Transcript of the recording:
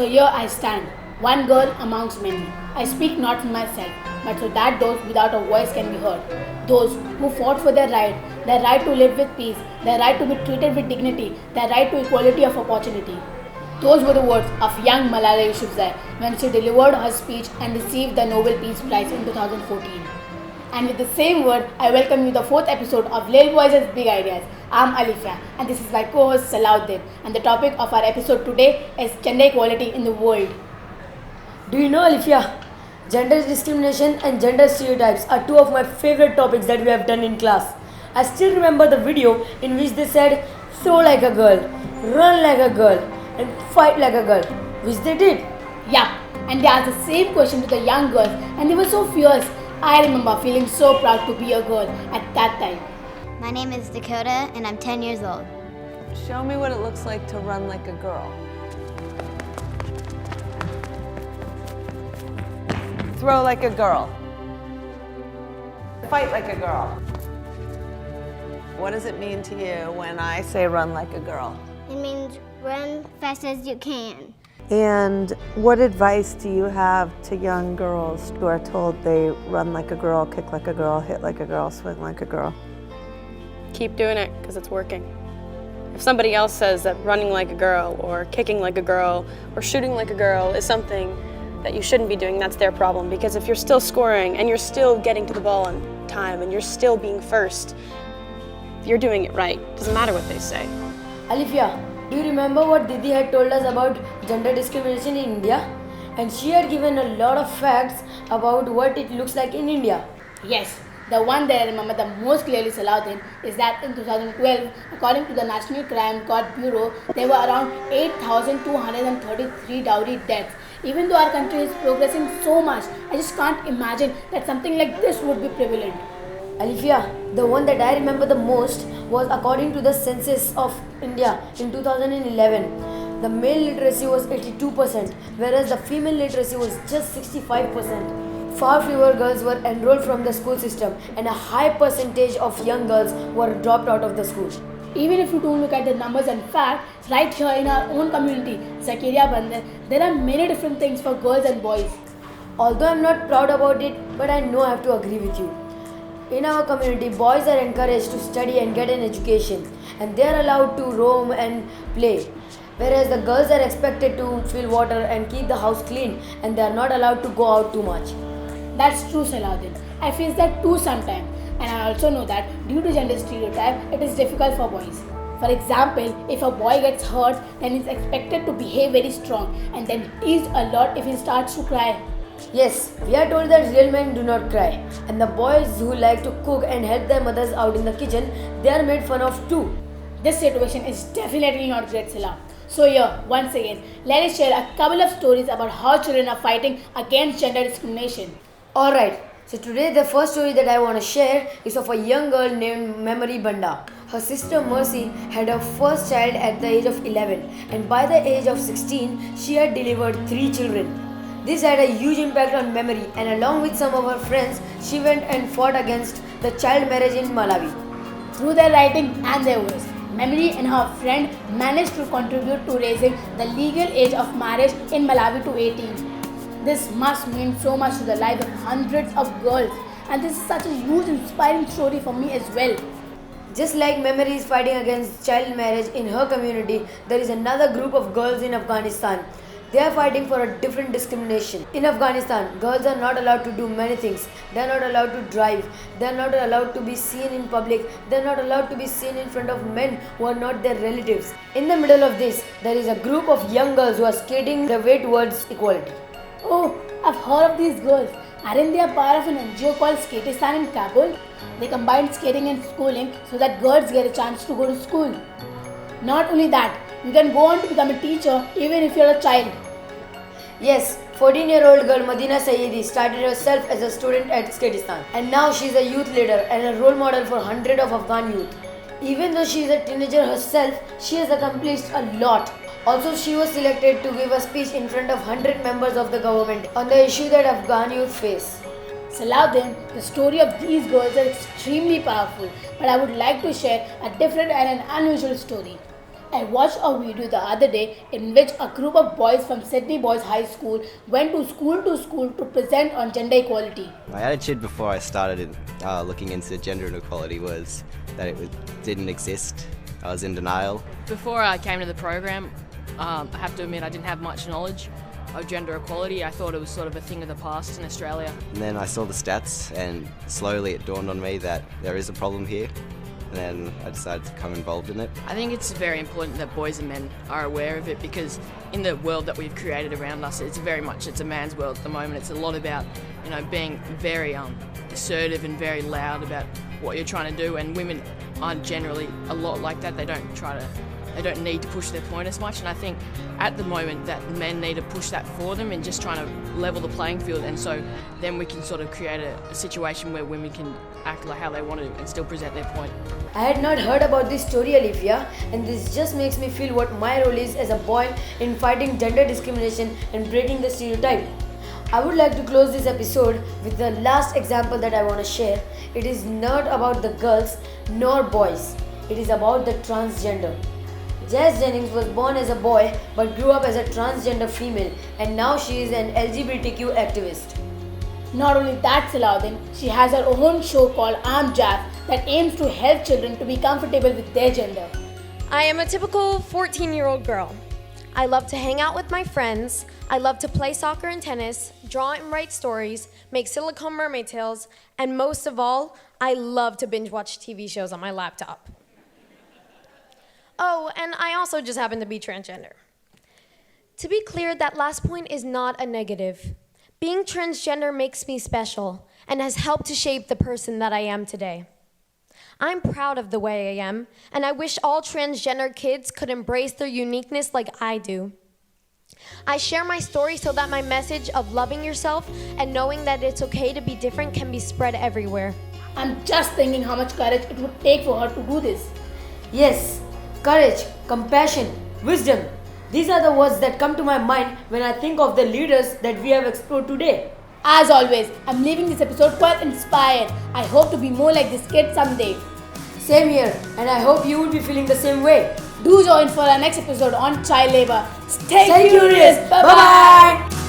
So here I stand, one girl amongst many. I speak not for myself, but so that those without a voice can be heard. Those who fought for their right to live with peace, their right to be treated with dignity, their right to equality of opportunity. Those were the words of young Malala Yousafzai when she delivered her speech and received the Nobel Peace Prize in 2014. And with the same word, I welcome you to the fourth episode of Little Voices Big Ideas. I'm Alifiya and this is my co-host Sallauddin, and the topic of our episode today is gender equality in the world. Do you know, Alifiya? Gender discrimination and gender stereotypes are two of my favorite topics that we have done in class. I still remember the video in which they said, throw like a girl, run like a girl, and fight like a girl, which they did. Yeah, and they asked the same question to the young girls and they were so fierce. I remember feeling so proud to be a girl at that time. My name is Dakota and I'm 10 years old. Show me what it looks like to run like a girl. Throw like a girl. Fight like a girl. What does it mean to you when I say run like a girl? It means run fast as you can. And what advice do you have to young girls who are told they run like a girl, kick like a girl, hit like a girl, swing like a girl? Keep doing it because it's working. If somebody else says that running like a girl or kicking like a girl or shooting like a girl is something that you shouldn't be doing, that's their problem. Because if you're still scoring and you're still getting to the ball on time and you're still being first, you're doing it right. Doesn't matter what they say. Alifiya, do you remember what Didi had told us about gender discrimination in India? And she had given a lot of facts about what it looks like in India. Yes, the one that I remember the most clearly, Sallauddin, is that in 2012, according to the National Crime Court Bureau, there were around 8,233 dowry deaths. Even though our country is progressing so much, I just can't imagine that something like this would be prevalent. Alifiya, the one that I remember the most was according to the census of India in 2011. The male literacy was 82%, whereas the female literacy was just 65%. Far fewer girls were enrolled from the school system, and a high percentage of young girls were dropped out of the school. Even if you don't look at the numbers and facts, right here in our own community, Zakaria Bandar, there are many different things for girls and boys. Although I'm not proud about it, but I know I have to agree with you. In our community, boys are encouraged to study and get an education, and they are allowed to roam and play. Whereas the girls are expected to fill water and keep the house clean, and they are not allowed to go out too much. That's true, Sallauddin. I face that too sometimes. And I also know that due to gender stereotype, it is difficult for boys. For example, if a boy gets hurt, then he's expected to behave very strong and then teased a lot if he starts to cry. Yes, we are told that real men do not cry, and the boys who like to cook and help their mothers out in the kitchen, they are made fun of too. This situation is definitely not great, Salah. So here, once again, let us share a couple of stories about how children are fighting against gender discrimination. Alright, so today the first story that I want to share is of a young girl named Memory Banda. Her sister Mercy had her first child at the age of 11, and by the age of 16, she had delivered 3 children. This had a huge impact on Memory, and along with some of her friends, she went and fought against the child marriage in Malawi. Through their writing and their voice, Memory and her friend managed to contribute to raising the legal age of marriage in Malawi to 18. This must mean so much to the lives of hundreds of girls, and this is such a huge inspiring story for me as well. Just like Memory is fighting against child marriage in her community, there is another group of girls in Afghanistan. They are fighting for a different discrimination. In Afghanistan, girls are not allowed to do many things. They are not allowed to drive. They are not allowed to be seen in public. They are not allowed to be seen in front of men who are not their relatives. In the middle of this, there is a group of young girls who are skating their way towards equality. Oh, I've heard of these girls. Aren't they a part of an NGO called Skatistan in Kabul? They combine skating and schooling so that girls get a chance to go to school. Not only that, you can go on to become a teacher even if you're a child. Yes, 14-year-old girl Madina Sayeedi started herself as a student at Skatistan, and now she is a youth leader and a role model for hundreds of Afghan youth. Even though she is a teenager herself, she has accomplished a lot. Also, she was selected to give a speech in front of 100 members of the government on the issue that Afghan youth face. Sallauddin, the story of these girls is extremely powerful, but I would like to share a different and an unusual story. I watched a video the other day in which a group of boys from Sydney Boys High School went to school to present on gender equality. My attitude before I started looking into gender inequality was that didn't exist. I was in denial. Before I came to the program, I have to admit I didn't have much knowledge of gender equality. I thought it was sort of a thing of the past in Australia. And then I saw the stats and slowly it dawned on me that there is a problem here. And then I decided to become involved in it. I think it's very important that boys and men are aware of it, because in the world that we've created around us, it's a man's world at the moment. It's a lot about, being very assertive and very loud about what you're trying to do, and women are generally a lot like that. They don't need to push their point as much, and I think at the moment that men need to push that for them and just trying to level the playing field, and so then we can sort of create a situation where women can act like how they want to and still present their point. I had not heard about this story, Alifiya, and this just makes me feel what my role is as a boy in fighting gender discrimination and breaking the stereotype. I would like to close this episode with the last example that I want to share. It is not about the girls nor boys. It is about the transgender. Jazz Jennings was born as a boy but grew up as a transgender female, and now she is an LGBTQ activist. Not only that, Sallauddin, she has her own show called I'm Jazz that aims to help children to be comfortable with their gender. I am a typical 14-year-old girl. I love to hang out with my friends. I love to play soccer and tennis, draw and write stories, make silicone mermaid tails, and most of all, I love to binge watch TV shows on my laptop. Oh, and I also just happen to be transgender. To be clear, that last point is not a negative. Being transgender makes me special and has helped to shape the person that I am today. I'm proud of the way I am, and I wish all transgender kids could embrace their uniqueness like I do. I share my story so that my message of loving yourself and knowing that it's okay to be different can be spread everywhere. I'm just thinking how much courage it would take for her to do this. Yes, courage, compassion, wisdom. These are the words that come to my mind when I think of the leaders that we have explored today. As always, I'm leaving this episode quite inspired. I hope to be more like this kid someday. Same here, and I hope you will be feeling the same way. Do join for our next episode on child labor. Stay Stay curious. curious. Bye-bye.